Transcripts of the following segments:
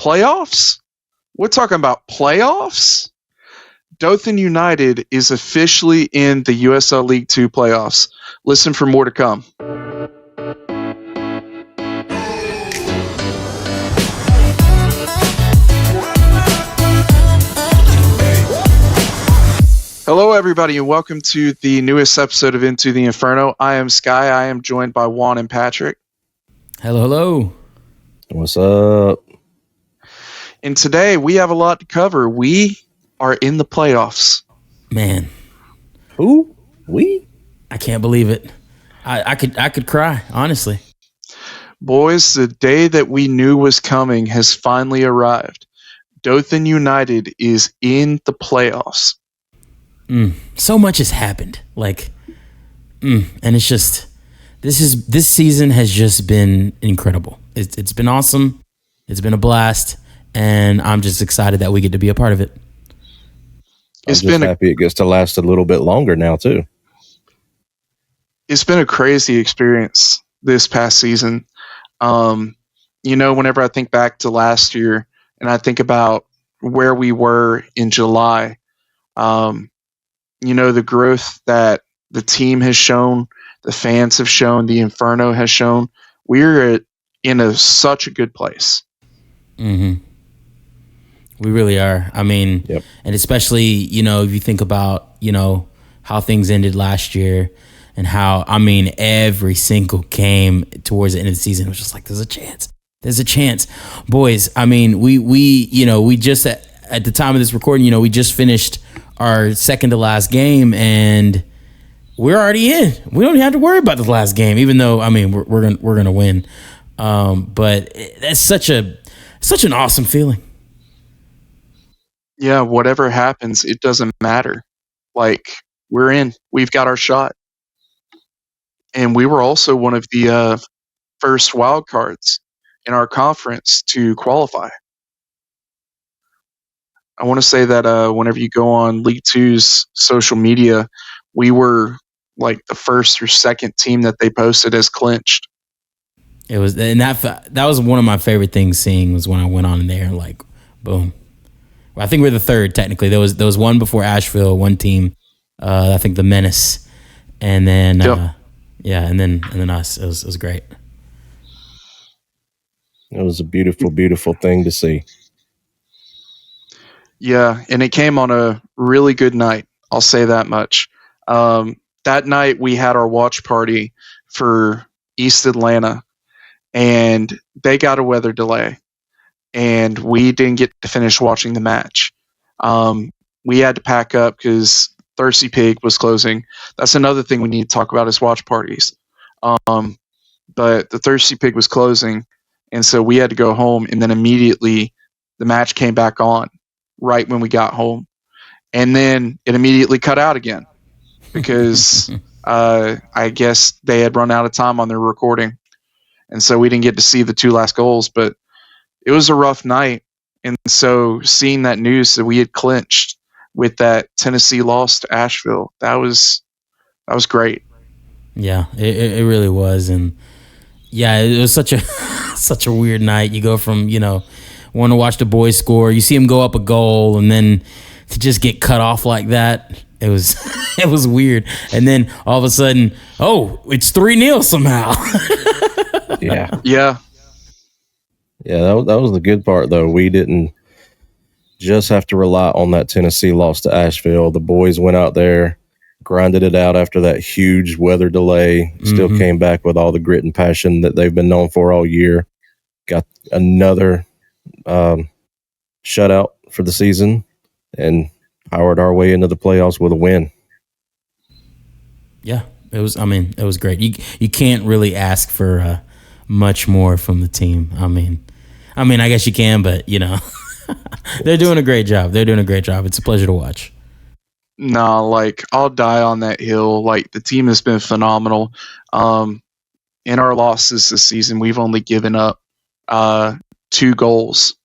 Playoffs? We're talking about playoffs? Dothan United is officially in the USL League 2 playoffs. Listen for more to come. Hello, everybody, and welcome to the newest episode of Into the Inferno. I am Sky. I am joined by Juan and Patrick. Hello. What's up? And today we have a lot to cover. We are in the playoffs. Man. Who? We? I can't believe it. I could cry, honestly. Boys, the day that we knew was coming has finally arrived. Dothan United is in the playoffs. So much has happened. And it's just this season has just been incredible. It's been awesome. It's been a blast, and I'm just excited that we get to be a part of it. I'm just happy it gets to last a little bit longer now too. It's been a crazy experience this past season. Whenever I think back to last year and I think about where we were in July, the growth that the team has shown, the fans have shown, the Inferno has shown, we're in such a good place. Mm-hmm. We really are. I mean, yep. And especially, if you think about, how things ended last year and how, every single game towards the end of the season was just like, there's a chance. There's a chance. Boys, we just at the time of this recording, we just finished our second to last game and we're already in. We don't even have to worry about the last game, even though, we're gonna win. But that's such an awesome feeling. Yeah, whatever happens, it doesn't matter. We're in. We've got our shot. And we were also one of the first wild cards in our conference to qualify. I want to say that whenever you go on League 2's social media, we were the first or second team that they posted as clinched. It was, and that was one of my favorite things seeing was when I went on in there, boom. Well, I think we're the third technically. There was one before Asheville, one team, I think the Menace, and then and then us. It was great. It was a beautiful, beautiful thing to see. Yeah, and it came on a really good night. I'll say that much. That night we had our watch party for East Atlanta, and they got a weather delay, and we didn't get to finish watching the match. We had to pack up because Thirsty Pig was closing. That's another thing we need to talk about is watch parties. But the Thirsty Pig was closing, and so we had to go home, and then immediately the match came back on right when we got home. And then it immediately cut out again because I guess they had run out of time on their recording. And so we didn't get to see the two last goals, but it was a rough night. And so seeing that news that we had clinched with that Tennessee loss to Asheville, that was great. Yeah, it really was. And yeah, it was such a weird night. You go from, want to watch the boys score, you see them go up a goal, and then to just get cut off like that, it was it was weird. And then all of a sudden, it's 3-0 somehow. Yeah, that was the good part, though. We didn't just have to rely on that Tennessee loss to Asheville. The boys went out there, grinded it out after that huge weather delay, still came back with all the grit and passion that they've been known for all year. Got another shutout for the season and powered our way into the playoffs with a win. Yeah, it was great. You can't really ask for much more from the team. I guess you can, but they're doing a great job. It's a pleasure to watch. No, I'll die on that hill. The team has been phenomenal. In our losses this season, we've only given up 2 goals,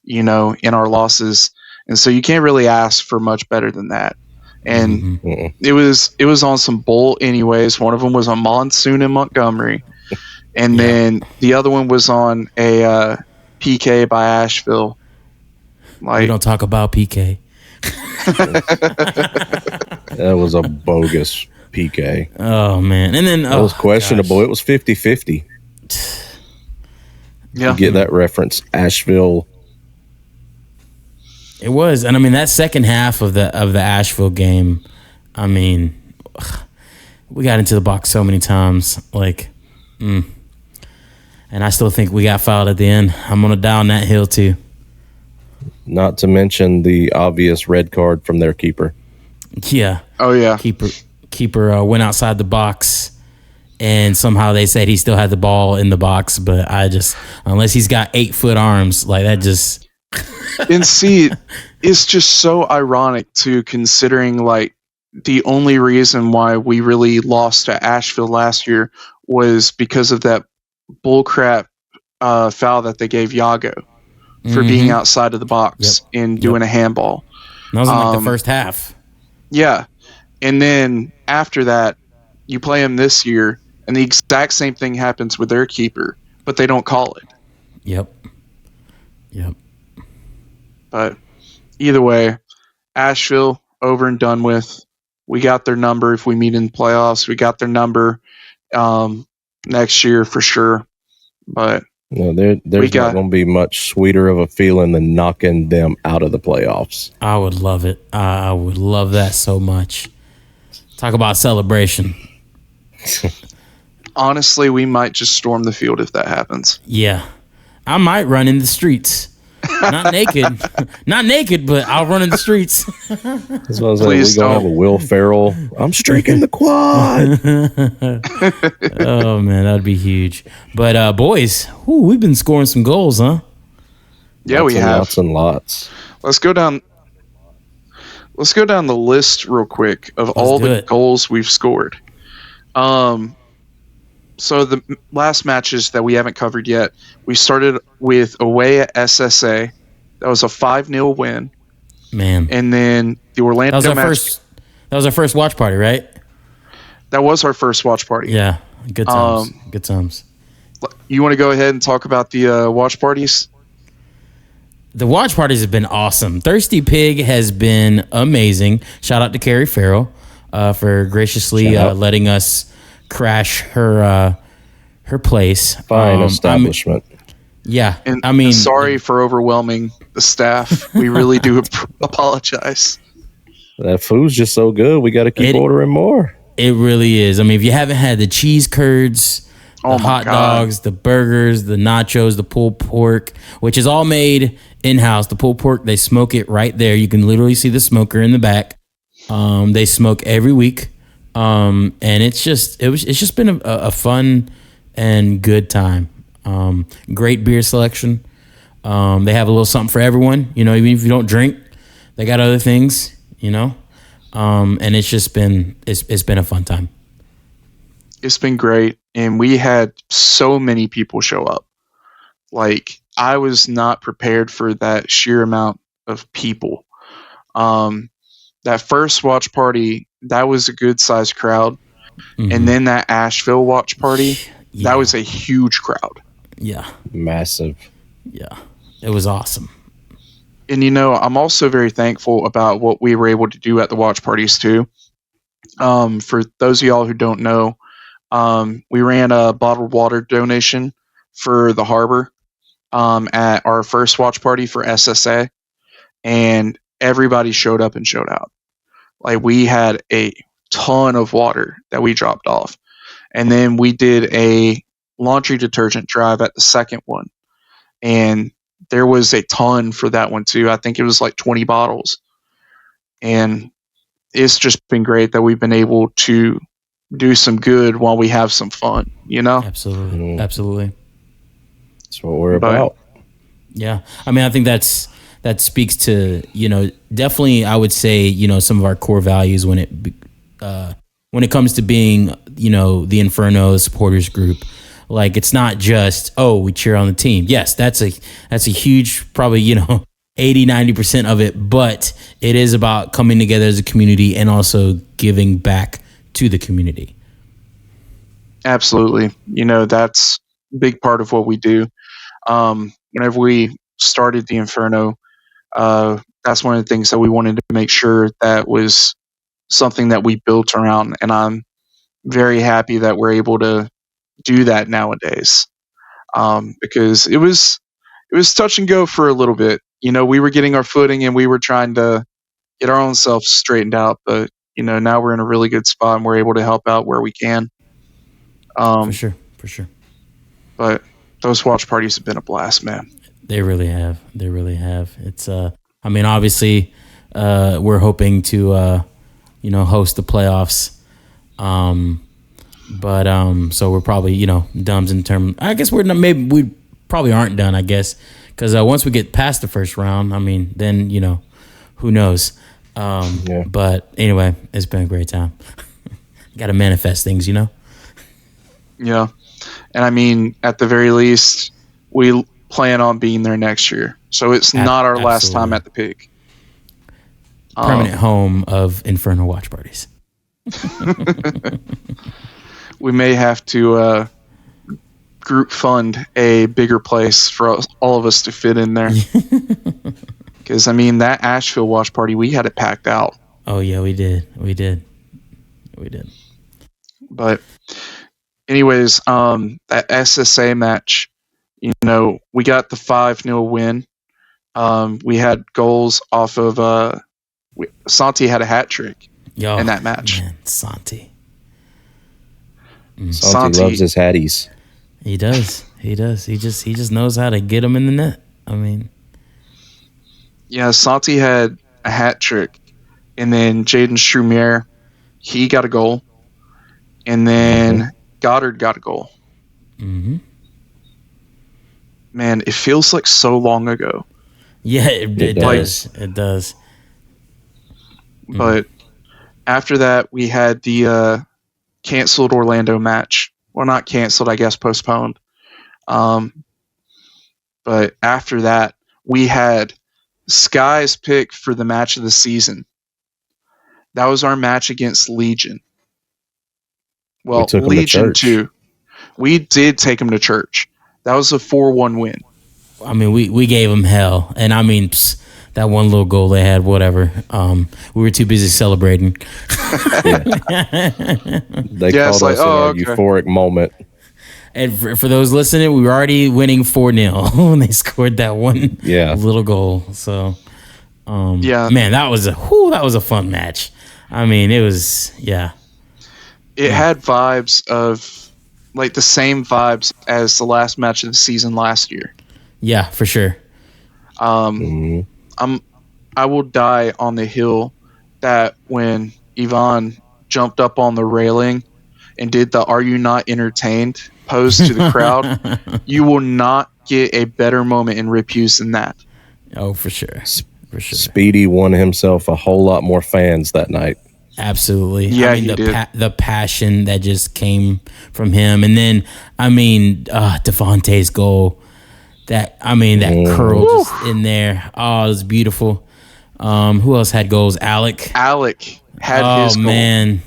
in our losses. And so you can't really ask for much better than that. And it was on some bull anyways. One of them was on Monsoon in Montgomery. And then the other one was on a PK by Asheville. We don't talk about PK. That was a bogus PK. Oh, man. And then... It was questionable. Gosh. It was 50-50. Yeah. You get that reference, Asheville. It was. And I mean, that second half of the Asheville game, I mean, we got into the box so many times. And I still think we got fouled at the end. I'm going to die on that hill, too. Not to mention the obvious red card from their keeper. Yeah. Oh, yeah. Keeper went outside the box, and somehow they said he still had the ball in the box, but unless he's got 8-foot arms, like that just... And see, it's just so ironic, too, considering, like, the only reason why we really lost to Asheville last year was because of that bullcrap foul that they gave Yago for being outside of the box and doing a handball. That was in like the first half. Yeah. And then after that, you play them this year, and the exact same thing happens with their keeper, but they don't call it. Yep. But either way, Asheville, over and done with. We got their number if we meet in the playoffs. We got their number next year for sure. But no, there's not going to be much sweeter of a feeling than knocking them out of the playoffs. I would love it. I would love that so much. Talk about celebration. Honestly, we might just storm the field if that happens. Yeah. I might run in the streets. Not naked, but I'll run in the streets. That's what I was like. We're going to have a Will Ferrell. I'm streaking the quad. Oh, man, that'd be huge. But, boys, we've been scoring some goals, huh? Yeah, we have. Lots and lots. Let's go down the list real quick of all the goals we've scored. So the last matches that we haven't covered yet, we started with away at SSA. That was a 5-0 win. Man. And then the Orlando match. That was our first watch party, right? That was our first watch party. Yeah. Good times. Good times. You want to go ahead and talk about the watch parties? The watch parties have been awesome. Thirsty Pig has been amazing. Shout out to Carrie Farrell for graciously letting us crash her place. Fine establishment. And I mean, sorry for overwhelming the staff. We really do apologize. That food's just so good. We got to keep ordering more. It really is. I mean, if you haven't had the cheese curds, the hot dogs, the burgers, the nachos, the pulled pork, which is all made in-house. The pulled pork, they smoke it right there. You can literally see the smoker in the back. They smoke every week. And it's just been a fun and good time. Great beer selection. They have a little something for everyone, even if you don't drink, they got other things, and it's been a fun time. It's been great. And we had so many people show up. Like, I was not prepared for that sheer amount of people. That first watch party, that was a good sized crowd. Mm-hmm. And then that Asheville watch party, that was a huge crowd. Yeah. Massive. Yeah. It was awesome. And, I'm also very thankful about what we were able to do at the watch parties too. For those of y'all who don't know, we ran a bottled water donation for the harbor at our first watch party for SSA. And everybody showed up and showed out. Like, we had a ton of water that we dropped off. And then we did a laundry detergent drive at the second one. And there was a ton for that one too. I think it was like 20 bottles. And it's just been great that we've been able to do some good while we have some fun, Absolutely. Mm-hmm. Absolutely. That's what we're about. Yeah. I mean, I think that speaks to, definitely I would say, some of our core values when it comes to being, the Inferno supporters group. Like, it's not just, we cheer on the team. Yes, that's a huge, probably, 80-90% of it, but it is about coming together as a community and also giving back to the community. Absolutely. That's a big part of what we do. Whenever we started the Inferno, that's one of the things that we wanted to make sure that was something that we built around, and I'm very happy that we're able to do that nowadays. Because it was touch and go for a little bit. We were getting our footing and we were trying to get our own selves straightened out, but now we're in a really good spot and we're able to help out where we can. For sure. But those watch parties have been a blast, man. They really have. It's obviously, we're hoping to host the playoffs. So we're probably dumbs in terms. I guess we're not, maybe we probably aren't done. I guess because once we get past the first round, then who knows. Yeah. But anyway, it's been a great time. Got to manifest things, Yeah. And at the very least, we plan on being there next year. So it's not our last time at the Pig. Permanent home of Inferno watch parties. We may have to group fund a bigger place for all of us to fit in there. Because, that Asheville watch party, we had it packed out. Oh, yeah, we did. But anyways, that SSA match, we got the 5-0 win. We had goals off of Santi had a hat trick in that match. Man, Santi. Santi loves his hatties. He does. He just knows how to get them in the net. Yeah, Santi had a hat trick, and then Jaden Strumier, he got a goal, and then Goddard got a goal. Mm-hmm. Man, it feels like so long ago. Yeah, it does. It does. But after that, we had the canceled Orlando match. Well, not canceled, I guess postponed. But after that, we had Sky's pick for the match of the season. That was our match against Legion. Well, Legion too. We did take him to church. That was a 4-1 win. We gave him hell, and that one little goal they had, whatever. We were too busy celebrating. They called us in a euphoric moment. And for those listening, we were already winning 4-0 when they scored that one little goal. So, man, that was a fun match. It was, It had vibes of the same vibes as the last match of the season last year. Yeah, for sure. I will die on the hill that when Yvonne jumped up on the railing and did the "Are you not entertained?" pose to the crowd, you will not get a better moment in Rip Hughes than that. Oh, for sure. Speedy won himself a whole lot more fans that night. Absolutely. Yeah, he did. The passion that just came from him. And then, Devontae's goal. That curl just in there. Oh, it was beautiful. Who else had goals? Alec had his goal. Oh, man.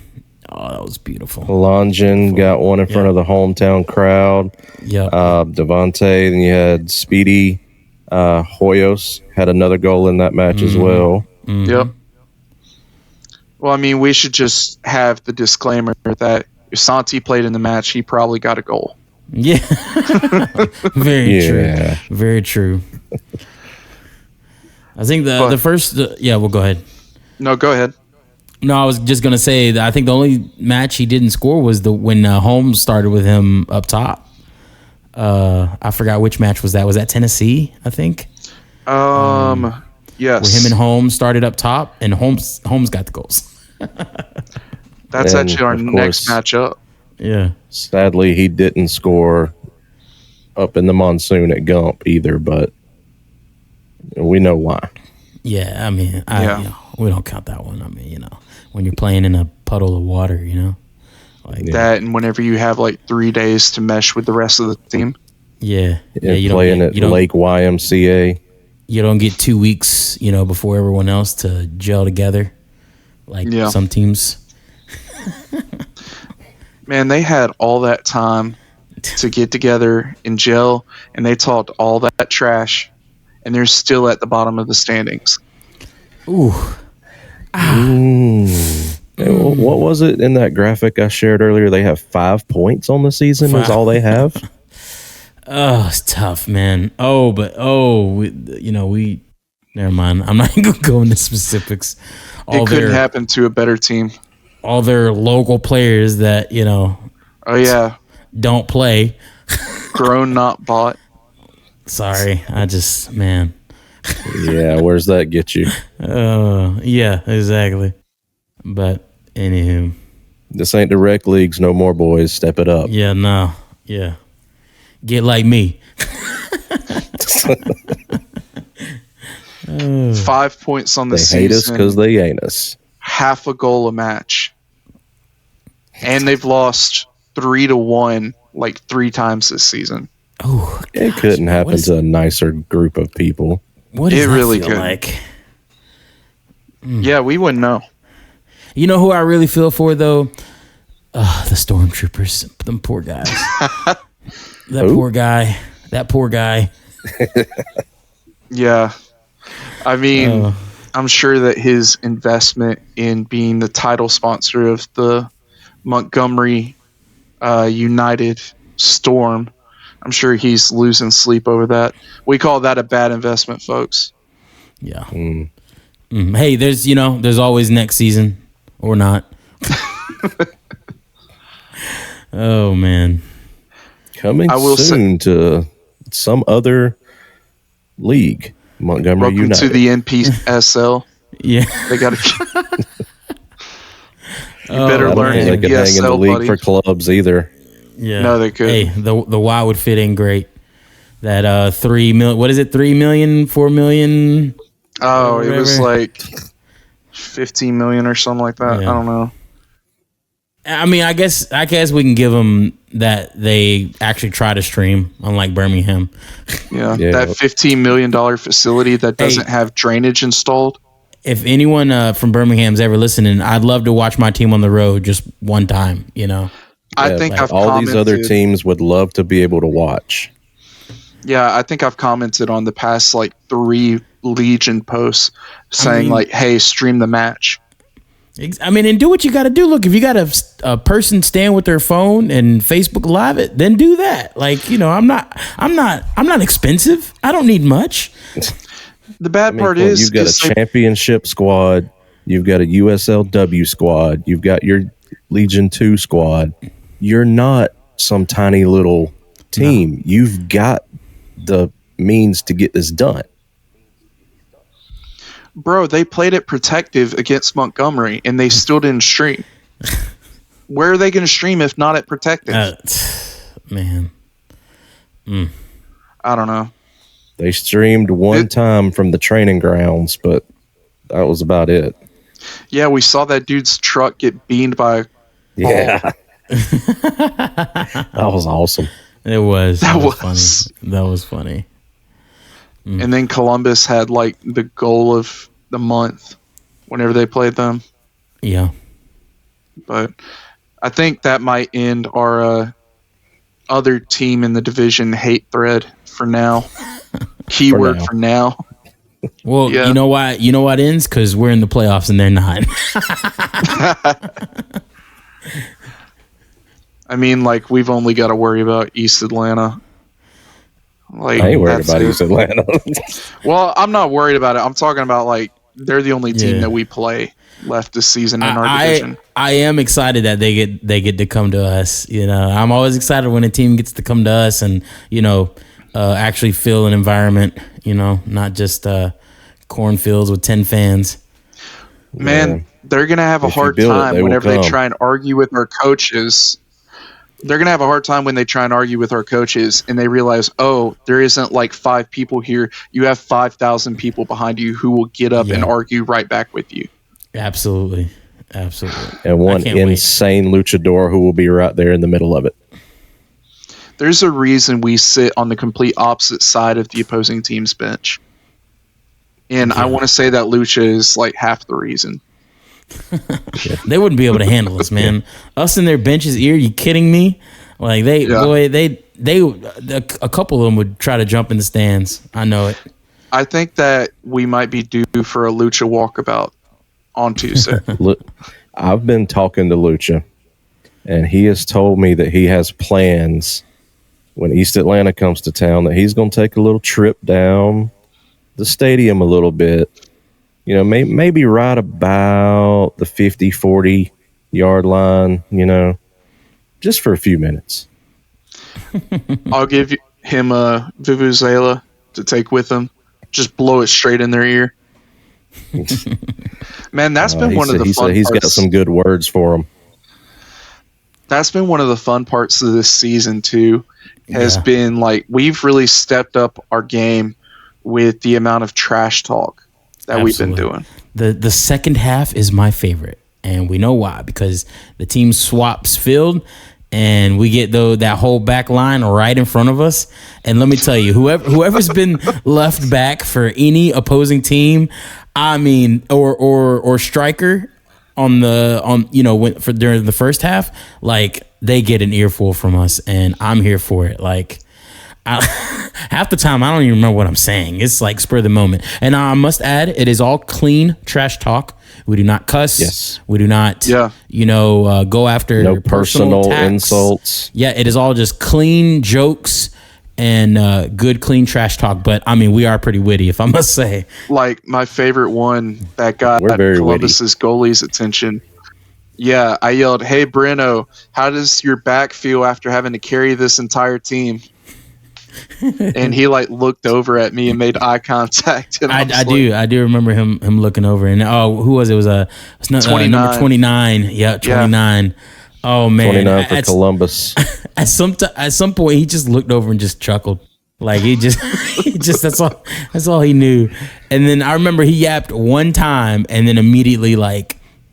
Oh, that was beautiful. Longin got one in front of the hometown crowd. Yep. Devontae, then you had Speedy. Hoyos had another goal in that match as well. Mm-hmm. Yep. Well, we should just have the disclaimer that if Santi played in the match, he probably got a goal. Yeah. Very true. Very true. I think the first... well, go ahead. No, go ahead. No, I was just going to say that I think the only match he didn't score was when Holmes started with him up top. I forgot which match was that. Was that Tennessee, I think? Yes. Where him and Holmes started up top, and Holmes got the goals. That's actually our next matchup. Yeah. Sadly, he didn't score up in the monsoon at Gump either, but we know why. Yeah, we don't count that one. When you're playing in a puddle of water, that, and whenever you have 3 days to mesh with the rest of the team. Yeah, you playing at Lake YMCA. You don't get 2 weeks, before everyone else to gel together, some teams. Man, they had all that time to get together and gel, and they talked all that trash, and they're still at the bottom of the standings. Ooh. What was it in that graphic I shared earlier? They have 5 points on the season. Is all they have? Oh, it's tough, man. We never mind. I'm not even gonna go into specifics. It couldn't happen to a better team. All their local players that Oh yeah, don't play. Grown, not bought. Sorry, man. Yeah, where's that get you? Yeah, exactly. But anywho, this ain't the rec leagues no more, boys. Step it up. Yeah, no, yeah. Get like me. 5 points on the season. They hate us because they ain't us. Half a goal a match, and they've lost 3-1 like 3 times this season. Oh, it couldn't happen to a nicer group of people. What does that really feel like? Yeah, we wouldn't know. You know who I really feel for though? The stormtroopers. Them poor guys. That poor guy. Yeah. I mean, I'm sure that his investment in being the title sponsor of the Montgomery United Storm, I'm sure he's losing sleep over that. We call that a bad investment, folks. Yeah. Hey, there's always next season or not. Oh man. Coming soon to some other league, Montgomery Welcome United. to the NPSL. Yeah. They got to. You better learn they could hang in the league for clubs either. Yeah. No, they could. Hey, the Y would fit in great. That 3 million. What is it? 3 million, 4 million. Oh, it was like 15 million or something like that. Yeah. I don't know. I mean, I guess we can give them that they actually try to stream, unlike Birmingham. Yeah. That $15 million facility that doesn't have drainage installed. If anyone from Birmingham's ever listening, I'd love to watch my team on the road just one time. I think I've all commented, these other teams would love to be able to watch. Yeah, I think I've commented on the past 3 Legion posts saying hey, stream the match. I mean, and do what you got to do. Look, if you got a person stand with their phone and Facebook Live it, then do that. I'm not expensive. I don't need much. The bad part is you've got a championship squad, you've got a USLW squad, you've got your Legion 2 squad. You're not some tiny little team. No. You've got the means to get this done. Bro, they played it protective against Montgomery, and they still didn't stream. Where are they going to stream if not at protective? Man. I don't know. They streamed one time from the training grounds, but that was about it. Yeah, we saw that dude's truck get beamed by Yeah. That was awesome. It was. That was funny. That was funny. And then Columbus had the goal of the month whenever they played them. Yeah. But I think that might end our other team in the division hate thread for now. Keyword for now. Well, yeah. You know why? You know what ends? Because we're in the playoffs and they're not. I mean, we've only got to worry about East Atlanta. I ain't worried about East Atlanta. Well, I'm not worried about it. I'm talking about they're the only team that we play left this season in our division. I am excited that they get to come to us. I'm always excited when a team gets to come to us and actually feel an environment. Not just cornfields with 10 fans. Man, they're gonna have a hard time whenever they try and argue with our coaches. They're going to have a hard time when they try and argue with our coaches and they realize, there isn't 5 people here. You have 5,000 people behind you who will get up and argue right back with you. Absolutely. And one insane luchador who will be right there in the middle of it. There's a reason we sit on the complete opposite side of the opposing team's bench. And I want to say that Lucha is half the reason. They wouldn't be able to handle us, man. Us in their bench's ear, you kidding me? Like a couple of them would try to jump in the stands. I know it. I think that we might be due for a Lucha walkabout on Tuesday. Look, I've been talking to Lucha, and he has told me that he has plans when East Atlanta comes to town that he's going to take a little trip down the stadium a little bit. You know, maybe right about the 50, 40 yard line, you know, just for a few minutes. I'll give him a Vuvuzela to take with him. Just blow it straight in their ear. Man, that's been one of the fun he's parts. got some good words for him. That's been one of the fun parts of this season, too, has been like we've really stepped up our game with the amount of trash talk that we've been doing. The second half is my favorite, and we know why, because the team swaps field, and we get that whole back line right in front of us. And let me tell you, whoever's been left back for any opposing team, I mean, or striker during the first half, like they get an earful from us, and I'm here for it. Like half the time, I don't even remember what I'm saying. It's like spur of the moment. And I must add, it is all clean trash talk. We do not cuss. Yes. We do not, go after no personal attacks. insults. Yeah, it is all just clean jokes and good, clean trash talk. But, I mean, we are pretty witty, if I must say. Like, my favorite one that got Columbus's goalie's attention. Yeah, I yelled, "Hey, Breno, how does your back feel after having to carry this entire team?" And he looked over at me and made eye contact. And I do remember him looking over, and who was it? It was 29. Number 29. Yeah, 29. Yeah. Oh man, 29 for Columbus. At some point, he just looked over and just chuckled. Like he just that's all he knew. And then I remember he yapped one time, and then immediately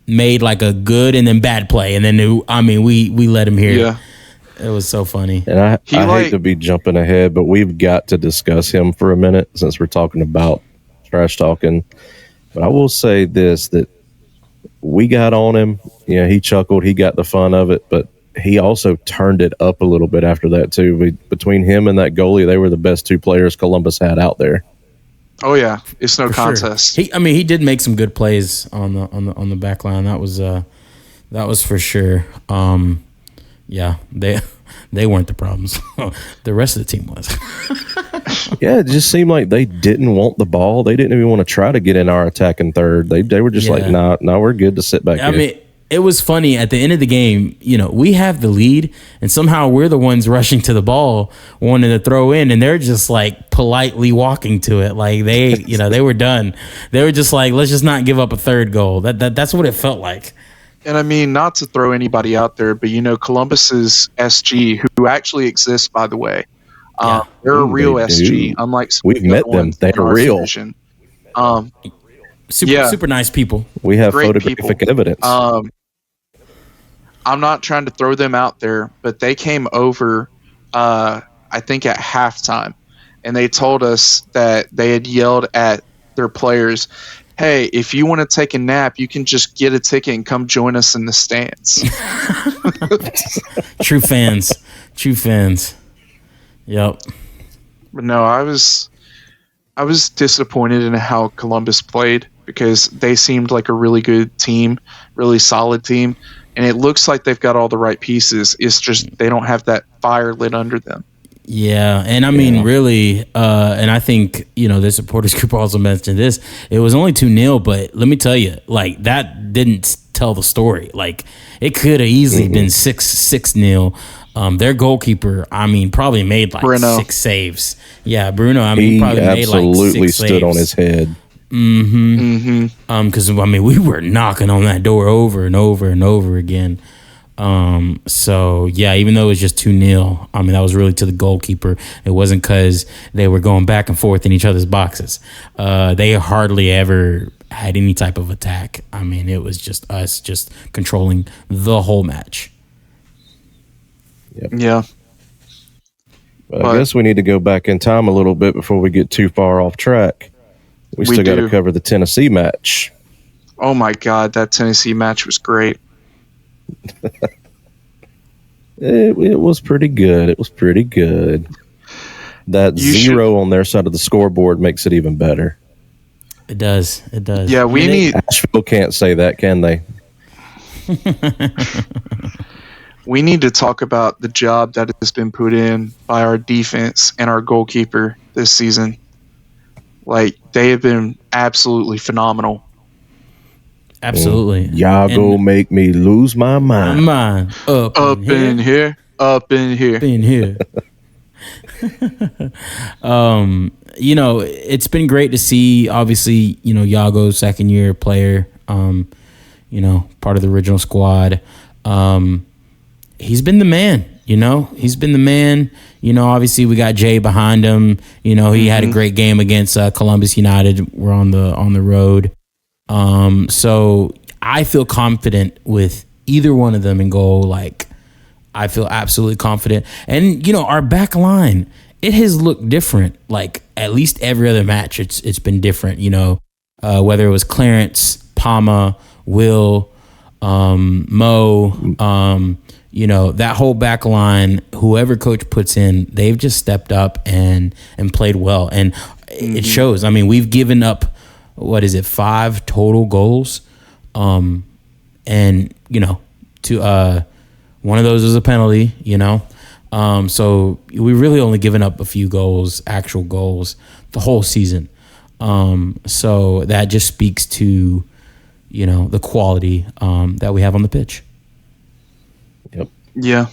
made a good and then bad play, and then we let him hear. Yeah. It was so funny. And I hate to be jumping ahead, but we've got to discuss him for a minute since we're talking about trash talking. But I will say this, that we got on him. Yeah, he chuckled. He got the fun of it, but he also turned it up a little bit after that too. Between him and that goalie, they were the best two players Columbus had out there. Oh yeah, it's no contest. Sure. He did make some good plays on the back line. That was for sure. Yeah, they weren't the problems. The rest of the team was. Yeah, it just seemed like they didn't want the ball. They didn't even want to try to get in our attacking third. They were just nah, we're good to sit back here. I mean, it was funny. At the end of the game, we have the lead, and somehow we're the ones rushing to the ball, wanting to throw in, and they're just politely walking to it. Like they were done. They were just like, let's just not give up a third goal. That's what it felt like. And I mean, not to throw anybody out there, but Columbus's SG, who actually exists, by the way, they're a real SG. Unlike we've met them, they're real. Super nice people. We have photographic evidence. I'm not trying to throw them out there, but they came over, I think at halftime, and they told us that they had yelled at their players, "Hey, if you want to take a nap, you can just get a ticket and come join us in the stands." True fans. Yep. But no, I was disappointed in how Columbus played because they seemed like a really good team, really solid team, and it looks like they've got all the right pieces. It's just they don't have that fire lit under them. Yeah, and I mean, really, and I think, the supporters group also mentioned this. It was only 2-0, but let me tell you, that didn't tell the story. It could have easily been 6-0. Their goalkeeper, probably made Bruno. 6 saves. Yeah, Bruno, he probably made 6 absolutely stood saves. on his head. Because we were knocking on that door over and over and over again. So yeah, even though it was just 2-0, that was really to the goalkeeper. It wasn't because they were going back and forth in each other's boxes. They hardly ever had any type of attack. It was just us just controlling the whole match. Yep. Yeah. But I guess we need to go back in time a little bit before we get too far off track. We still got to cover the Tennessee match. Oh my God, that Tennessee match was great. It was pretty good. It was pretty good. That You zero on their side of the scoreboard makes it even better. It does. It does. Yeah, we need Asheville can't say that, can they? we need to talk about the job that has been put in by our defense and our goalkeeper this season. Like, they have been absolutely phenomenal. Absolutely. Y'all go make me lose my mind. Up in here. Up in here. In here. It's been great to see, obviously, Yago's second year player, part of the original squad. He's been the man, he's been the man. Obviously we got Jay behind him. He had a great game against Columbus United. We're on the road. So I feel confident with either one of them in goal. Like, I feel absolutely confident. And, our back line, it has looked different. Like, at least every other match, it's been different, whether it was Clarence, Palma, Will, Mo, that whole back line, whoever coach puts in, they've just stepped up and played well. And it shows. I mean, we've given up, 5 total goals. One of those was a penalty, so we really only given up a few goals, actual goals, the whole season. So that just speaks to, the quality that we have on the pitch. Yep. Yeah.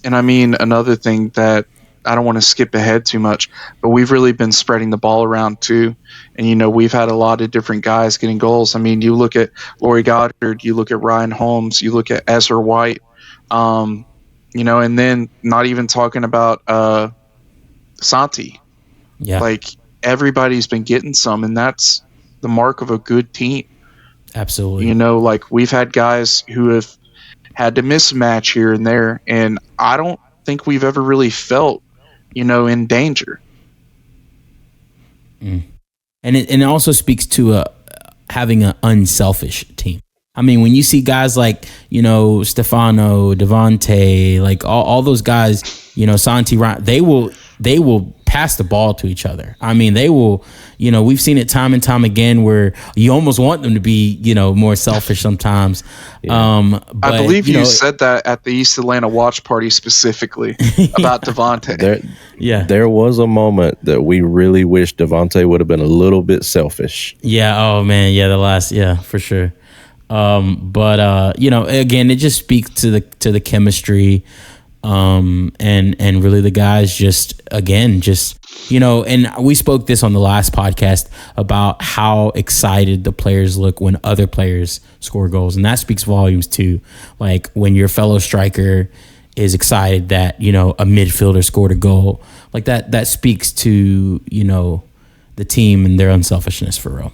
And I mean, another thing that I don't want to skip ahead too much, but we've really been spreading the ball around too. And, we've had a lot of different guys getting goals. I mean, you look at Laurie Goddard, you look at Ryan Holmes, you look at Ezra White, and then not even talking about Santi. Yeah. Like, everybody's been getting some, and that's the mark of a good team. Absolutely. Like, we've had guys who have had to miss a match here and there, and I don't think we've ever really felt, in danger. And it also speaks to having an unselfish team. I mean, when you see guys like, Stefano, Devante, like all those guys, Santi, they will pass the ball to each other. I mean, they will, we've seen it time and time again where you almost want them to be, more selfish sometimes. Yeah. But, I believe you said that at the East Atlanta watch party specifically about Devante. There was a moment that we really wish Devante would have been a little bit selfish. Yeah. Oh man. Yeah. For sure. But again, it just speaks to the chemistry. And really the guys just, and we spoke this on the last podcast about how excited the players look when other players score goals. And that speaks volumes too. Like, when your fellow striker is excited that, a midfielder scored a goal, like that speaks to, the team and their unselfishness for real.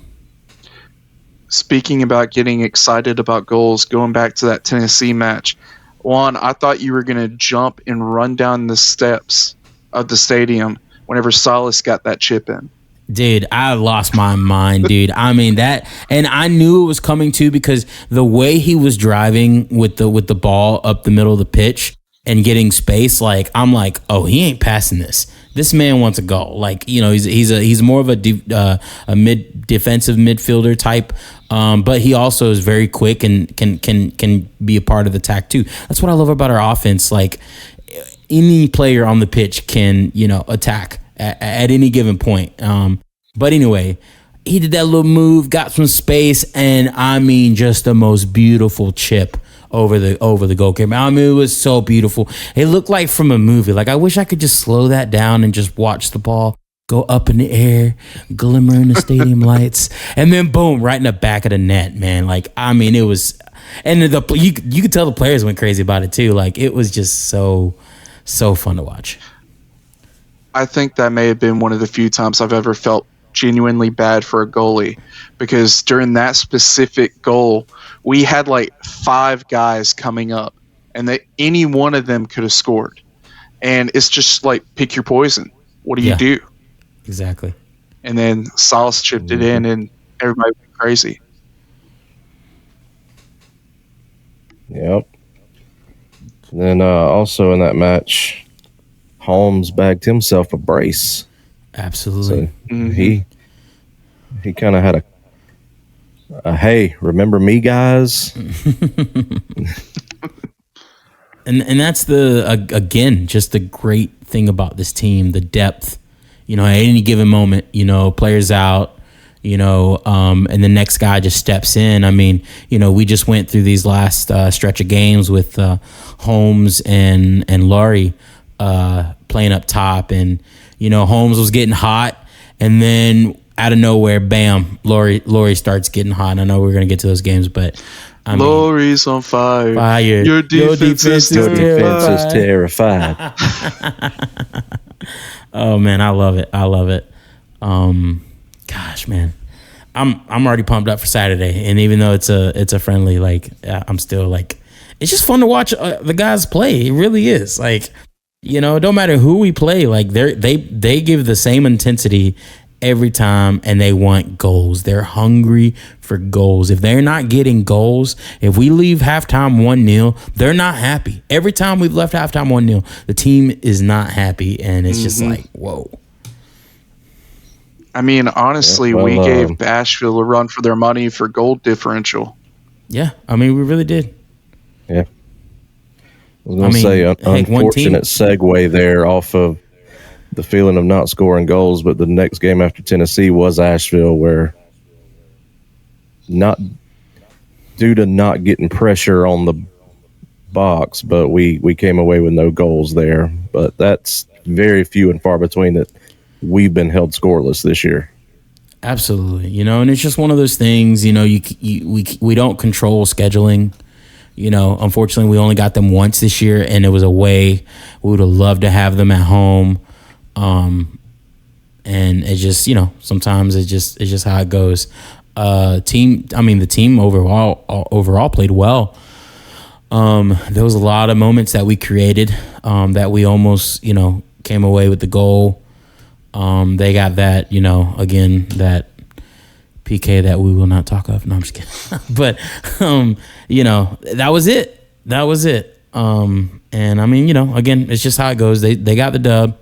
Speaking about getting excited about goals, going back to that Tennessee match, Juan, I thought you were going to jump and run down the steps of the stadium whenever Salas got that chip in. Dude, I lost my mind, dude. I mean, that, and I knew it was coming too, because the way he was driving with the ball up the middle of the pitch and getting space, like, I'm like, oh, he ain't passing this. This man wants a goal. Like, he's more of a defensive midfielder type, but he also is very quick and can be a part of the attack too. That's what I love about our offense. Like, any player on the pitch can, attack at any given point. But anyway, he did that little move, got some space, and I mean, just the most beautiful chip over the goalkeeper. I mean, it was so beautiful. It looked like from a movie. Like, I wish I could just slow that down and just watch the ball go up in the air, glimmer in the stadium lights, and then boom, right in the back of the net, man. Like, I mean, it was, and you could tell the players went crazy about it too. Like, it was just so fun to watch. I think that may have been one of the few times I've ever felt genuinely bad for a goalie, because during that specific goal, we had like 5 guys coming up, and any one of them could have scored. And it's just like, pick your poison. What do you do? Exactly. And then Salas chipped it in, and everybody went crazy. Yep. And then also in that match, Holmes bagged himself a brace. Absolutely. So he kind of had a hey, remember me, guys? And that's again, just the great thing about this team, the depth. At any given moment, players out, and the next guy just steps in. I mean, we just went through these last stretch of games with Holmes and Laurie playing up top, and Holmes was getting hot, and then out of nowhere, bam, Laurie starts getting hot. I know we're gonna get to those games, but Laurie's on fire. Your defense is terrified. Oh man, I love it. Gosh, man, I'm already pumped up for Saturday, and even though it's a friendly, like I'm still like, it's just fun to watch the guys play. It really is. Like, don't matter who we play, like they give the same intensity every time, and they want goals. They're hungry for goals. If they're not getting goals, if we leave halftime 1-0, they're not happy. Every time we've left halftime 1-0, the team is not happy, and it's just like, whoa. I mean, honestly, we gave Asheville a run for their money for goal differential. Yeah, I mean, we really did. Yeah. I was going to say, unfortunate segue there off of the feeling of not scoring goals, but the next game after Tennessee was Asheville, where not due to not getting pressure on the box, but we came away with no goals there. But that's very few and far between that we've been held scoreless this year. Absolutely, and it's just one of those things. We don't control scheduling. Unfortunately, we only got them once this year, and it was away. We would have loved to have them at home. And it just, sometimes it's just how it goes. The team overall played well. There was a lot of moments that we created, that we almost, came away with the goal. They got that, again, that PK that we will not talk of. No, I'm just kidding. But, that was it. And I mean, again, it's just how it goes. They got the dub.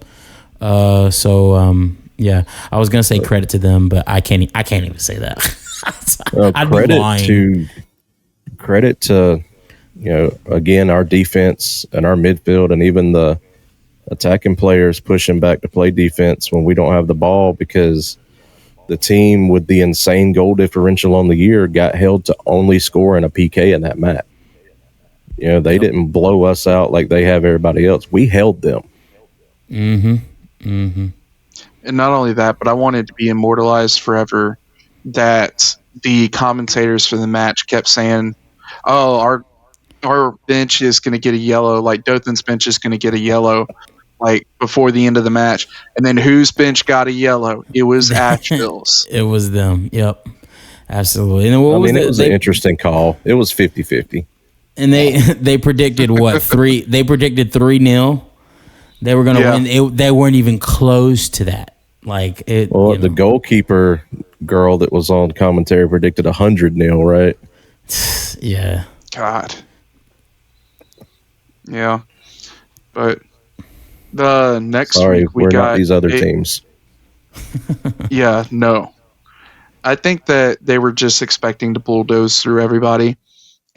Yeah, I was gonna say credit to them, but I can't even say that. Credit to again, our defense and our midfield, and even the attacking players pushing back to play defense when we don't have the ball, because the team with the insane goal differential on the year got held to only scoring a PK in that match. They didn't blow us out like they have everybody else. We held them. And not only that, but I wanted to be immortalized forever that the commentators for the match kept saying, oh, our bench is going to get a yellow, like Dothan's bench is going to get a yellow, like before the end of the match. And then whose bench got a yellow? It was Asheville's. It was them. Yep. Absolutely. And it was an interesting call. It was 50-50. And they predicted what? They predicted 3-0. They were going to win. They weren't even close to that. Like it. Well, the goalkeeper girl that was on commentary predicted 100-0, right? Yeah. God. Yeah. But the next week we got not these other teams. Yeah, no. I think that they were just expecting to bulldoze through everybody.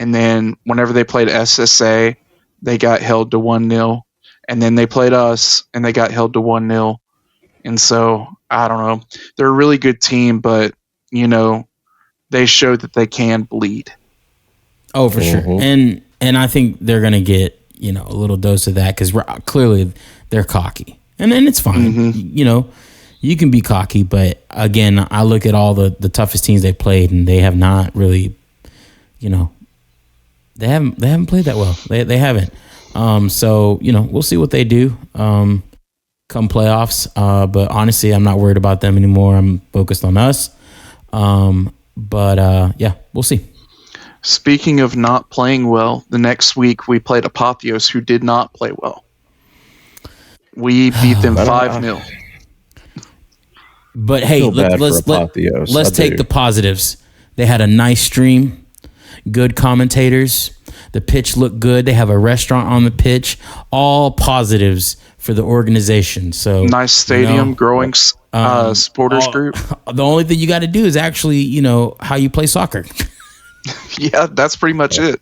And then whenever they played SSA, they got held to 1-0. And then they played us, and they got held to 1-0. And so, I don't know. They're a really good team, but, they showed that they can bleed. Oh, for sure. And I think they're going to get, a little dose of that, because clearly they're cocky. And it's fine. You can be cocky, but, again, I look at all the toughest teams they played, and they have not really, they haven't played that well. They haven't. So, we'll see what they do come playoffs. But honestly, I'm not worried about them anymore. I'm focused on us. Yeah, we'll see. Speaking of not playing well, the next week we played Apotheos, who did not play well. We beat them 5-0. But hey, let's take the positives. They had a nice stream, good commentators. The pitch looked good. They have a restaurant on the pitch. All positives for the organization. So nice stadium, growing supporters group. The only thing you got to do is actually, how you play soccer. Yeah, that's pretty much it.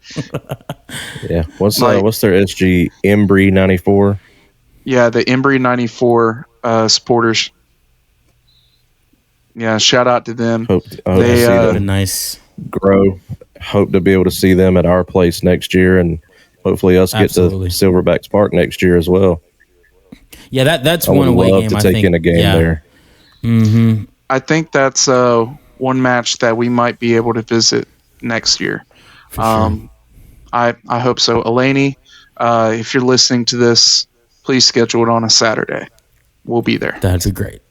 Yeah. What's their SG? Embry 94? Yeah, the Embry 94 supporters. Yeah, shout out to them. Hope to see them nice grow. Hope to be able to see them at our place next year, and hopefully us get to Silverbacks Park next year as well. Yeah, that's one away game. I would love to take in a game there. Mm-hmm. I think that's one match that we might be able to visit next year. For sure. I hope so. Elaney, if you're listening to this, please schedule it on a Saturday. We'll be there. That'd be great.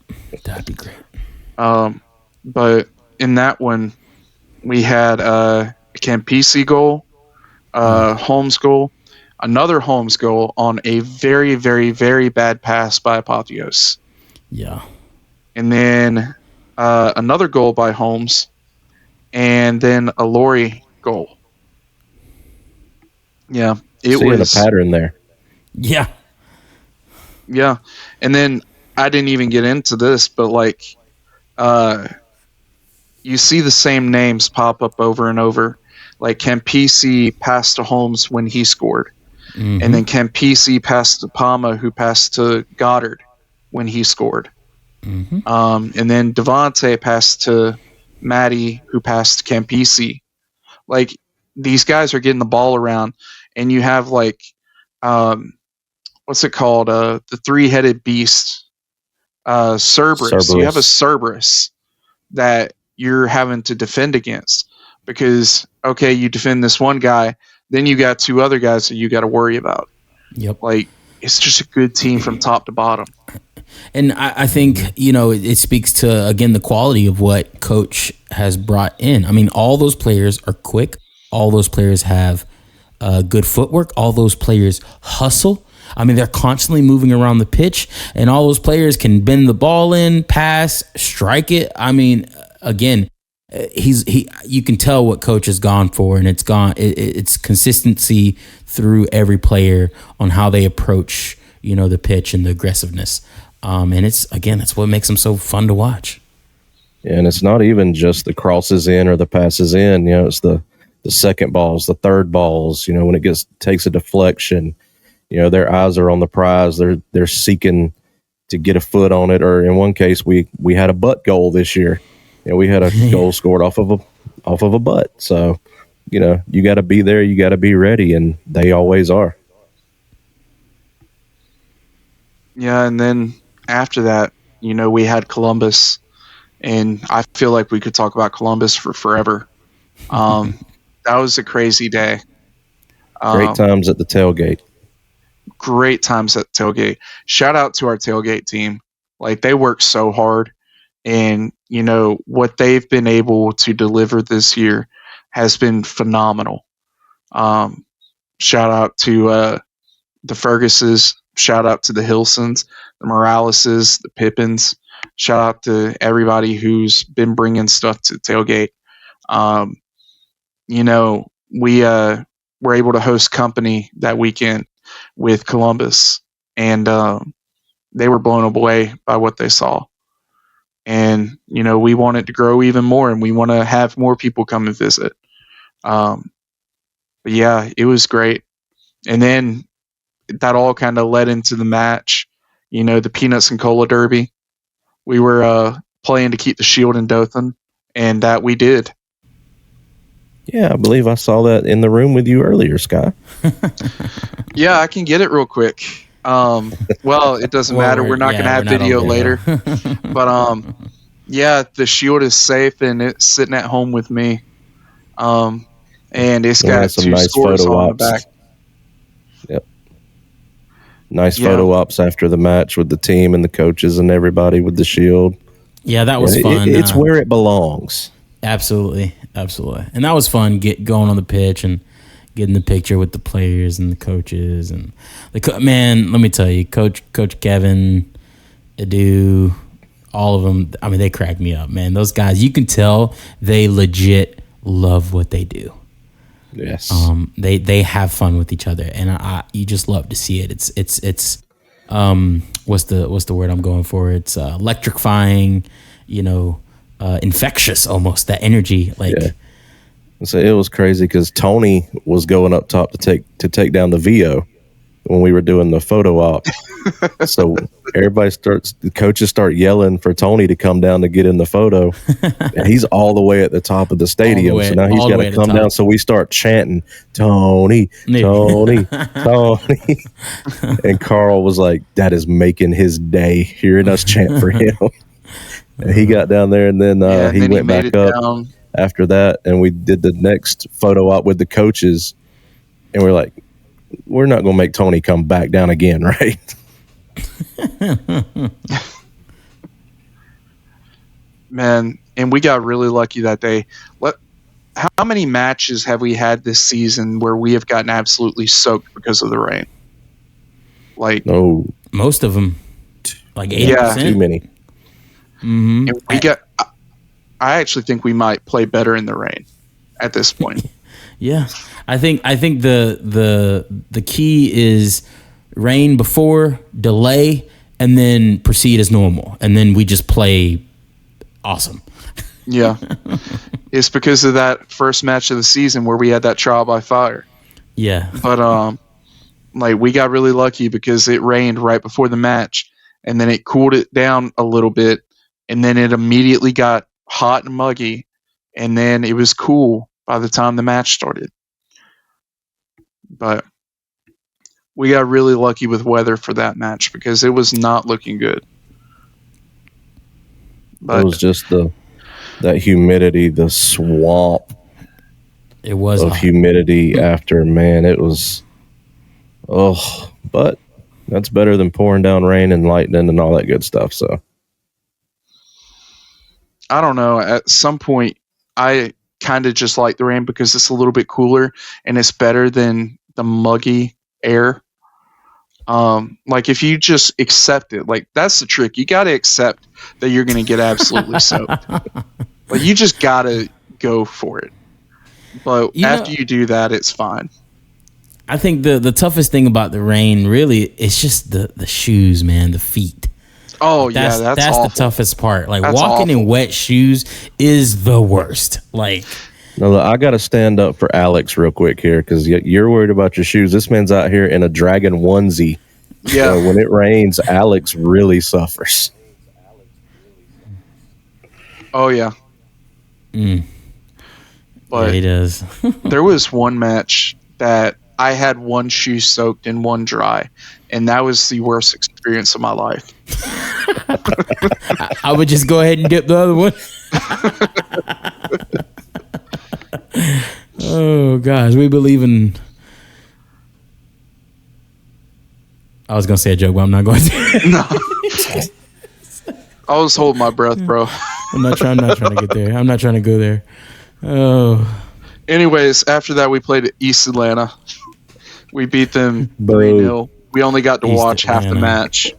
But in that one, we had a Campisi goal, Holmes goal, another Holmes goal on a very, very, very bad pass by Apotheos. Yeah. And then another goal by Holmes, and then a Laurie goal. Yeah, it Seeing was a pattern there. Yeah. Yeah, and then I didn't even get into this, but you see the same names pop up over and over. Like Campisi passed to Holmes when he scored, and then Campisi passed to Palma, who passed to Goddard when he scored. And then Devontae passed to Matty, who passed to Campisi. Like, these guys are getting the ball around, and you have what's it called? The three-headed beast, Cerberus. You have a Cerberus that you're having to defend against because, okay, you defend this one guy, then you got two other guys that you got to worry about. Yep. Like, it's just a good team from top to bottom. And I think, it speaks to, again, the quality of what Coach has brought in. I mean, all those players are quick. All those players have good footwork. All those players hustle. I mean, they're constantly moving around the pitch, and all those players can bend the ball in, pass, strike it. I mean, again, you can tell what Coach has gone for, and it's consistency through every player on how they approach, the pitch and the aggressiveness. And that's what makes them so fun to watch. Yeah, and it's not even just the crosses in or the passes in. It's the second balls, the third balls. When it takes a deflection, their eyes are on the prize. They're seeking to get a foot on it. Or in one case, we had a butt goal this year. We had a goal scored off of a butt. So, you got to be there. You got to be ready, and they always are. Yeah, and then after that, we had Columbus, and I feel like we could talk about Columbus for forever. That was a crazy day. Great times at the tailgate. Great times at tailgate. Shout out to our tailgate team. Like, they work so hard, and what they've been able to deliver this year has been phenomenal. Shout out to the Ferguses. Shout out to the Hilsons, the Moraleses, the Pippins. Shout out to everybody who's been bringing stuff to tailgate. We were able to host company that weekend with Columbus, and they were blown away by what they saw. And, we want it to grow even more, and we want to have more people come and visit. But yeah, it was great. And then that all kind of led into the match, the Peanuts and Cola Derby. We were playing to keep the shield in Dothan, and that we did. Yeah, I believe I saw that in the room with you earlier, Sky. Yeah, I can get it real quick. Well, it doesn't matter. We're not going to have video later. But yeah, the shield is safe, and it's sitting at home with me. And it's got some two nice scores photo on ops. the back. Yep. Nice photo ops after the match with the team and the coaches and everybody with the shield. Yeah, that was fun. It's where it belongs. Absolutely. And that was fun, going on the pitch and getting the picture with the players and the coaches. And man, let me tell you, Coach Kevin, Edu, all of them, I mean, they cracked me up, man. Those guys, you can tell they legit love what they do. Yes. They have fun with each other, and you just love to see it. It's what's the word I'm going for? It's electrifying, infectious almost, that energy. Like, yeah. So it was crazy because Tony was going up top to take down the VO when we were doing the photo op. So the coaches start yelling for Tony to come down to get in the photo. And he's all the way at the top of the stadium. So now he's got to come down. So we start chanting, Tony, Tony, Tony. And Carl was like, that is making his day hearing us chant for him. And he got down there, and then he went back up down after that. And we did the next photo op with the coaches. And we're like, we're not going to make Tony come back down again, right? Man, and we got really lucky that day. How many matches have we had this season where we have gotten absolutely soaked because of the rain? Like, no, most of them, like 80%. Too many. Mm-hmm. And I actually think we might play better in the rain at this point. Yeah, I think the key is rain before, delay, and then proceed as normal, and then we just play awesome. Yeah, it's because of that first match of the season where we had that trial by fire. Yeah, but like we got really lucky because it rained right before the match, and then it cooled it down a little bit, and then it immediately got hot and muggy, and then it was cool by the time the match started. But we got really lucky with weather for that match because it was not looking good. But it was just that humidity, the swamp. It was of humidity after, man. It was, but that's better than pouring down rain and lightning and all that good stuff. So I don't know. At some point, I kind of just like the rain because it's a little bit cooler and it's better than the muggy air. Like if you just accept it, like that's the trick. You got to accept that you're going to get absolutely soaked. Like you just got to go for it. But after you do that, it's fine. I think the toughest thing about the rain really is just the shoes, man, the feet. Oh, that's awful. The toughest part. Like that's walking awful. in wet shoes is the worst. Like, no, look, I got to stand up for Alex real quick here because you're worried about your shoes. This man's out here in a dragon onesie. Yeah. So when it rains, Alex really suffers. Oh yeah. But yeah, he does. There was one match that I had one shoe soaked and one dry, and that was the worst experience of my life. I would just go ahead and dip the other one. Oh gosh, we believe in. I was gonna say a joke, but I'm not going to. No. I was holding my breath, bro. I'm not trying to get there. I'm not trying to go there. Oh. Anyways, after that we played at East Atlanta. We beat them 3-0. We only got to watch half the match.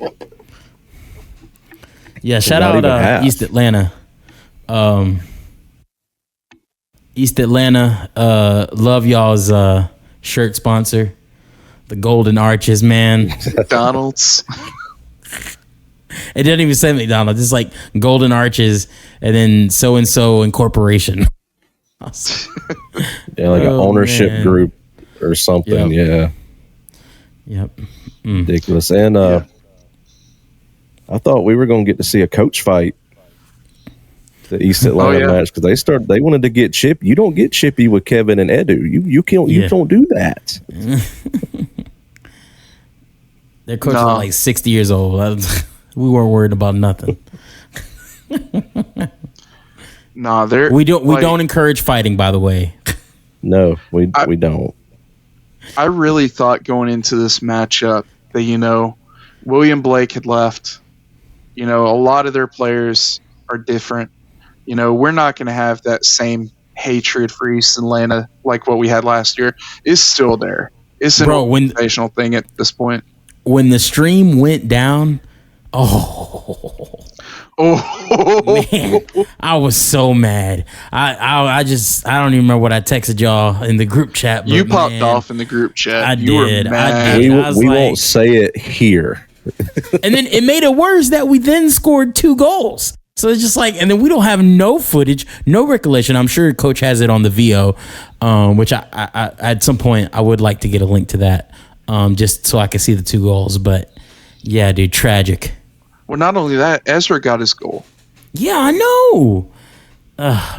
Yeah, shout out East Atlanta. East Atlanta, love y'all's shirt sponsor, the Golden Arches, man. McDonald's. It didn't even say McDonald's. It's like Golden Arches and then so and so incorporation. Yeah, like an ownership group or something. Yep. Yeah. Ridiculous. And I thought we were going to get to see a coach fight. The East Atlanta match, because they wanted to get chippy. You don't get chippy with Kevin and Edu. You don't do that. Their coach was like 60 years old. We weren't worried about nothing. We don't encourage fighting, by the way. No, we don't. I really thought going into this matchup that William Blake had left. A lot of their players are different. We're not going to have that same hatred for East Atlanta like what we had last year. It's still there. It's an organizational thing at this point. When the stream went down, Oh, Man, I was so mad. I don't even remember what I texted y'all in the group chat. But you popped man, off in the group chat. I You were did. mad. We I was like, won't say it here. and then it made it worse that we then scored 2 goals. So it's just like, and then we don't have no footage, no recollection. I'm sure Coach has it on the VO, which I at some point I would like to get a link to that, just so I can see the 2 goals. But yeah, dude, tragic. Well, not only that, Ezra got his goal. Yeah, I know.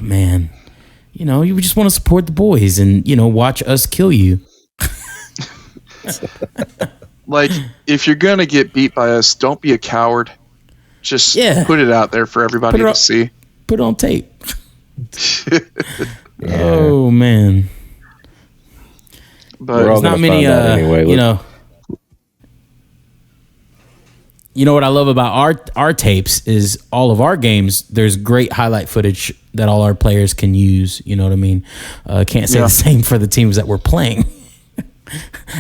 Man, you just want to support the boys and watch us kill you. Like, if you're gonna get beat by us, don't be a coward. Just put it out there for everybody to see. Put it on tape. Oh man. But there's not many anyway, you know what I love about our tapes is all of our games, there's great highlight footage that all our players can use, you know what I mean? Can't say the same for the teams that we're playing.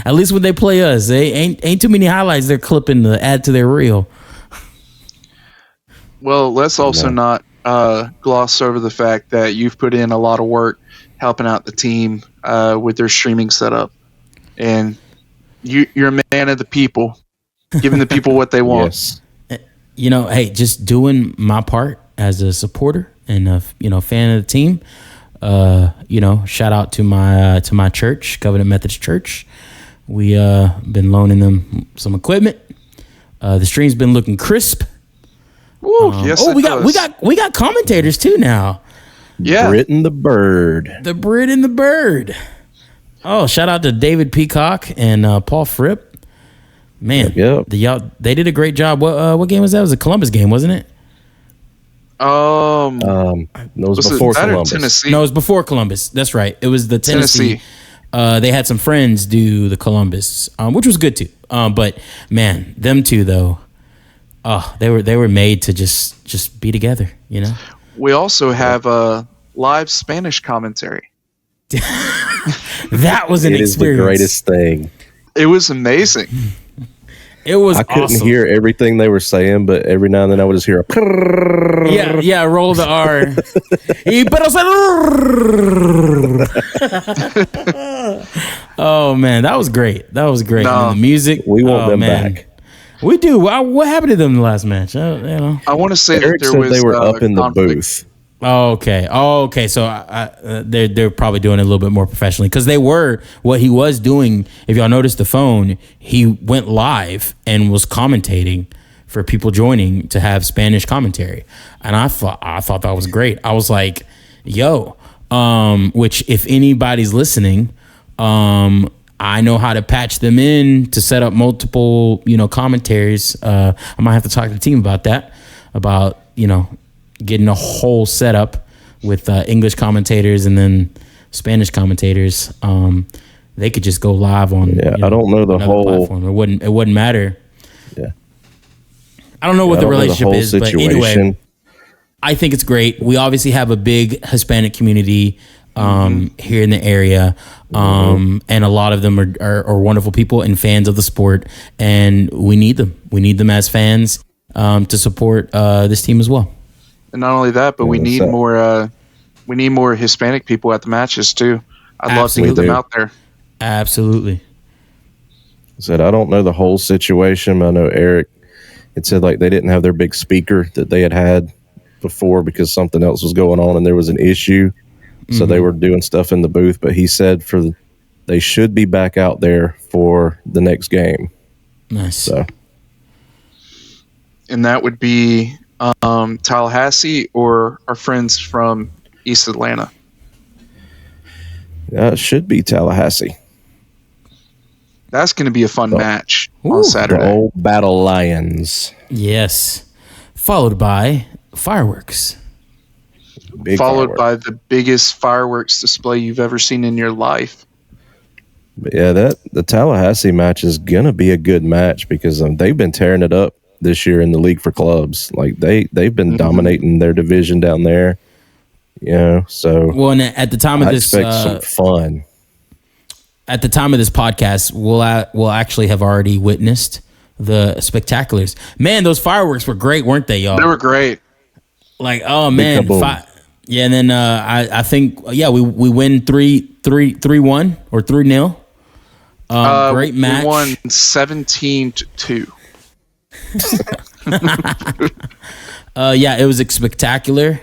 At least when they play us, they ain't too many highlights they're clipping to add to their reel. Well, let's also not gloss over the fact that you've put in a lot of work helping out the team with their streaming setup. And you're a man of the people, giving the people what they want. Yes. Hey, just doing my part as a supporter and a fan of the team. Shout out to my church, Covenant Methodist Church. We been loaning them some equipment. The stream's been looking crisp. Ooh, yes, we got commentators too now. Yeah, Brit and the Bird. The Brit and the Bird. Oh, shout out to David Peacock and Paul Fripp. Man, they did a great job. What game was that? It was a Columbus game, wasn't it? It was before Columbus. Tennessee? No, it was before Columbus. That's right. It was the Tennessee. They had some friends do the Columbus, which was good too. But man, them two though, they were made to just be together. We also have a live Spanish commentary. That was an experience. It is the greatest thing. It was amazing. It was. I couldn't awesome. hear everything they were saying, but every now and then I would just hear a. Yeah. Roll the R. Oh man, that was great. No. And the music. We want them back. We do. What happened to them in the last match? I want to say Eric that there said was they were up in conflict. the booth. Oh, okay. So they're probably doing it a little bit more professionally because they were what he was doing. If y'all noticed the phone, he went live and was commentating for people joining to have Spanish commentary, and I thought that was great. I was like, "Yo," which if anybody's listening, I know how to patch them in to set up multiple, commentaries. I might have to talk to the team about that. Getting a whole setup with English commentators and then Spanish commentators. They could just go live on. I don't know the whole platform. It wouldn't matter. Yeah, I don't know what the relationship is, but anyway, I think it's great. We obviously have a big Hispanic community here in the area, and a lot of them are wonderful people and fans of the sport, and we need them. We need them as fans to support this team as well. And not only that, but we need more. We need more Hispanic people at the matches too. I'd love to get them out there. Absolutely. I don't know the whole situation. I know Eric. It said like they didn't have their big speaker that they had before because something else was going on and there was an issue. So they were doing stuff in the booth. But he said they should be back out there for the next game. Nice. So. And that would be Tallahassee or our friends from East Atlanta. It should be Tallahassee. That's going to be a fun match on Saturday. The old Battle Lions. Yes. Followed by fireworks. Followed by the biggest fireworks display you've ever seen in your life. But yeah, the Tallahassee match is going to be a good match because they've been tearing it up this year in the league for clubs. Like they've been dominating their division down there. So well, and at the time of this, expect some fun. At the time of this podcast, we'll actually have already witnessed the spectaculars. Man, those fireworks were great, weren't they, y'all? They were great. Like, oh Big man, kaboom. yeah, and then I think we win 3-1 or 3-0. Great We won match. 17-2. Yeah, it was spectacular.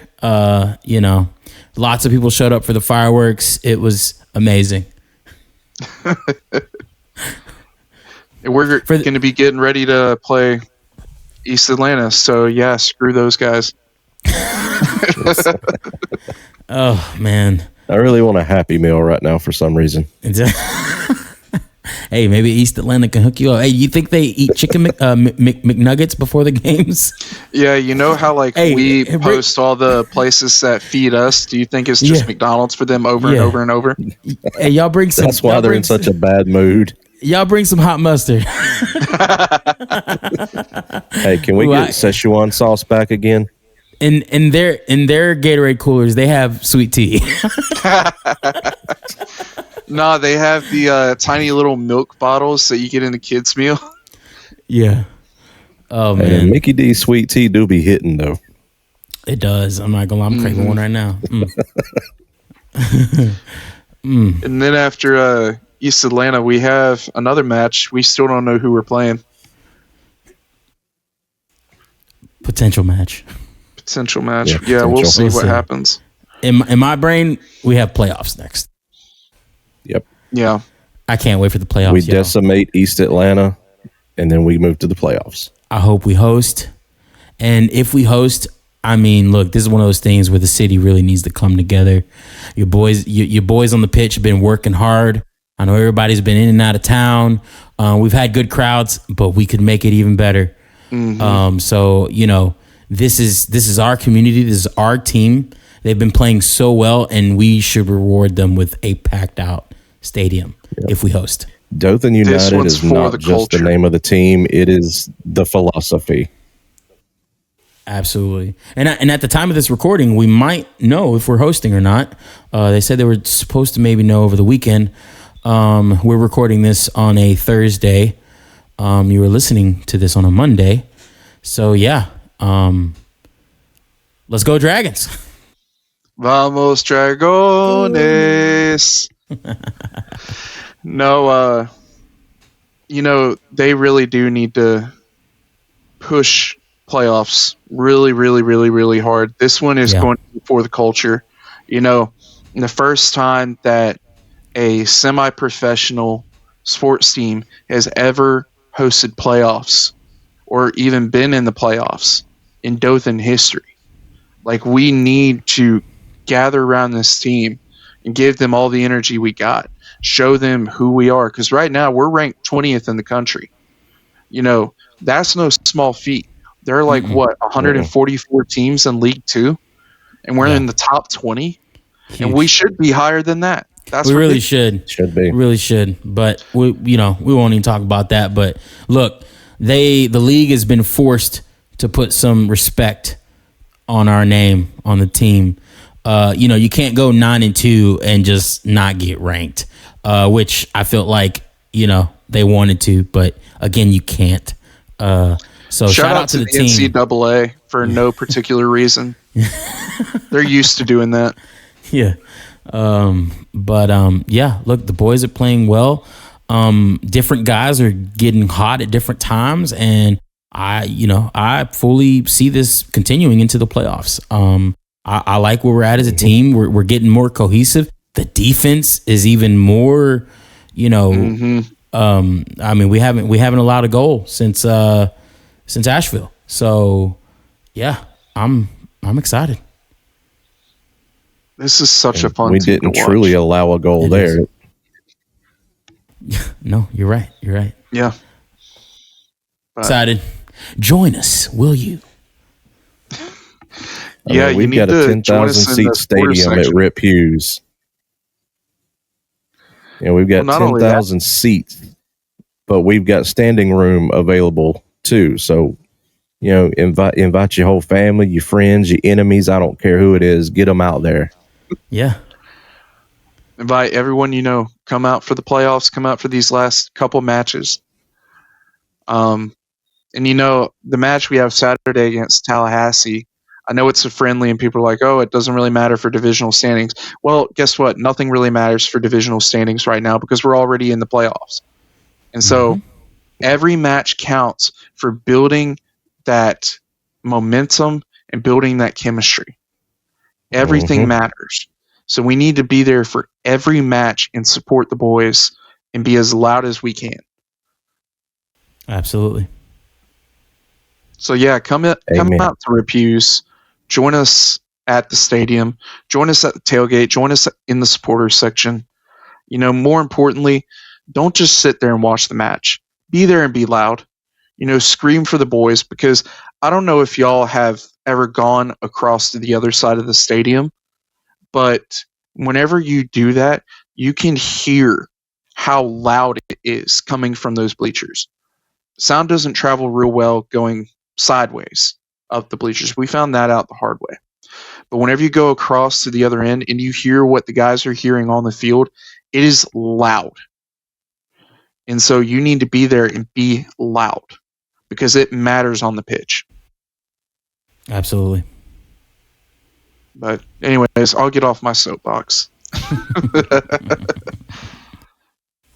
Lots of people showed up for the fireworks. It was amazing. We're going to be getting ready to play East Atlanta, so yeah, screw those guys. Oh man, I really want a Happy Meal right now for some reason. Hey, maybe East Atlanta can hook you up. Hey, you think they eat chicken McNuggets before the games? Yeah, you know how we hey, post all the places that feed us? Do you think it's just McDonald's for them over and over and over? Hey, y'all bring some. That's why they're in such a bad mood. Y'all bring some hot mustard. Hey, can we get Szechuan sauce back again? In their Gatorade coolers, they have sweet tea. No, they have the tiny little milk bottles that you get in the kids' meal. Yeah. Oh man, and Mickey D's sweet tea do be hitting though. It does. I'm not gonna lie. I'm craving one right now. And then after East Atlanta, we have another match. We still don't know who we're playing. Potential match. Yeah, we'll see what happens. In my brain, we have playoffs next. Yep. Yeah. I can't wait for the playoffs. We decimate East Atlanta, and then we move to the playoffs. I hope we host. And if we host, I mean, look, this is one of those things where the city really needs to come together. Your boys on the pitch have been working hard. I know everybody's been in and out of town. We've had good crowds, but we could make it even better. Mm-hmm. So, this is our community. This is our team. They've been playing so well, and we should reward them with a packed out stadium if we host. Dothan United is not just the name of the team. It is the philosophy. Absolutely. And at the time of this recording, we might know if we're hosting or not. They said they were supposed to maybe know over the weekend. We're recording this on a Thursday. You were listening to this on a Monday. So, yeah. Let's go Dragons. Vamos Dragones. No, they really do need to push playoffs really, really, really, really hard. This one is going to be for the culture. The first time that a semi-professional sports team has ever hosted playoffs or even been in the playoffs in Dothan history. We need to gather around this team and give them all the energy we got. Show them who we are. Because right now, we're ranked 20th in the country. That's no small feat. There are 144 teams in League Two, and we're in the top 20. Huge. And we should be higher than that. We really should. Should be. Really should. But we won't even talk about that. But look, the league has been forced to put some respect on our name, on the team. You can't go 9-2 and just not get ranked, which I felt like, they wanted to, but again, you can't. So shout out to the team. NCAA for no particular reason. They're used to doing that. Yeah. Look, the boys are playing well. Different guys are getting hot at different times, and I fully see this continuing into the playoffs. I like where we're at as a team. We're getting more cohesive. The defense is even more, we haven't allowed a goal since Asheville. So yeah, I'm excited. This is such a fun We team didn't to watch. truly allow a goal there. No, you're right. Yeah. Excited. Join us, will you? We've got a 10,000 seat stadium at Rip Hughes. And we've got 10,000 seats, but we've got standing room available too. So, invite your whole family, your friends, your enemies. I don't care who it is. Get them out there. Yeah. Invite everyone come out for the playoffs, come out for these last couple matches. And the match we have Saturday against Tallahassee, I know it's a friendly, and people are like, oh, it doesn't really matter for divisional standings. Well, guess what? Nothing really matters for divisional standings right now because we're already in the playoffs. And so every match counts for building that momentum and building that chemistry. Everything matters. So we need to be there for every match and support the boys and be as loud as we can. Absolutely. So yeah, come out to Repuse, join us at the stadium, join us at the tailgate, join us in the supporters section. You know, more importantly, don't just sit there and watch the match. Be there and be loud. You know, scream for the boys, because I don't know if y'all have ever gone across to the other side of the stadium, but whenever you do that, you can hear how loud it is coming from those bleachers. Sound doesn't travel real well going sideways up the bleachers. We found that out the hard way. But whenever you go across to the other end and you hear what the guys are hearing on the field, it is loud. And so you need to be there and be loud because it matters on the pitch. Absolutely. But anyways, I'll get off my soapbox.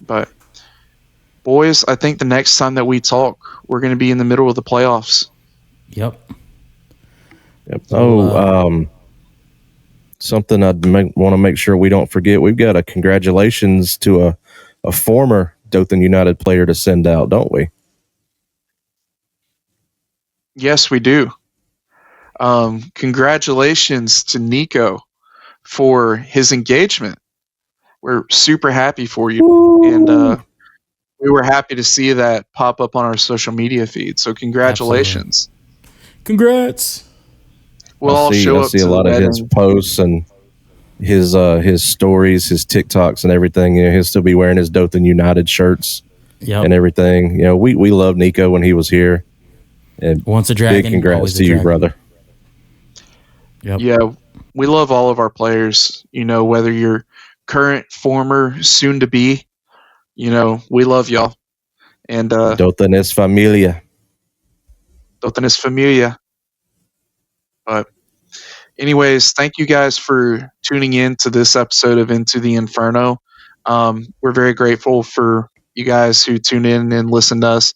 But boys, I think the next time that we talk, we're going to be in the middle of the playoffs. Yep. Something I'd want to make sure we don't forget. We've got a congratulations to a former Dothan United player to send out, don't we? Yes, we do. Congratulations to Nico for his engagement. We're super happy for you. Woo! And we were happy to see that pop up on our social media feed. So congratulations. Absolutely. Congrats. We'll all show up. I see a lot of his posts and his stories, his TikToks and everything. You know, he'll still be wearing his Dothan United shirts and everything. You know, we love Nico when he was here. And once a dragon, big congrats to you, brother. Yep. Yeah, we love all of our players. You know, whether you're current, former, soon to be, you know, we love y'all. And Dothan es familia. Dothan es familia. But anyways, thank you guys for tuning in to this episode of Into the Inferno. We're very grateful for you guys who tune in and listen to us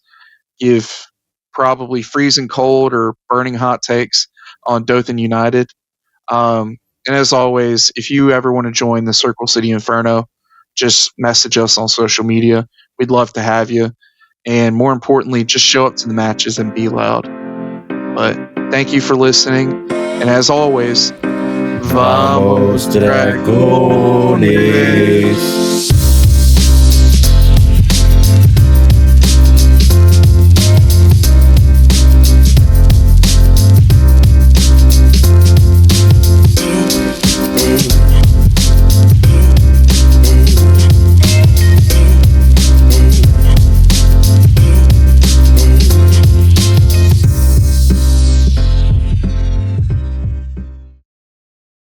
give probably freezing cold or burning hot takes on Dothan United. And as always, if you ever want to join the Circle City Inferno, just message us on social media. We'd love to have you. And more importantly, just show up to the matches and be loud. But thank you for listening. And as always, Vamos Dragones!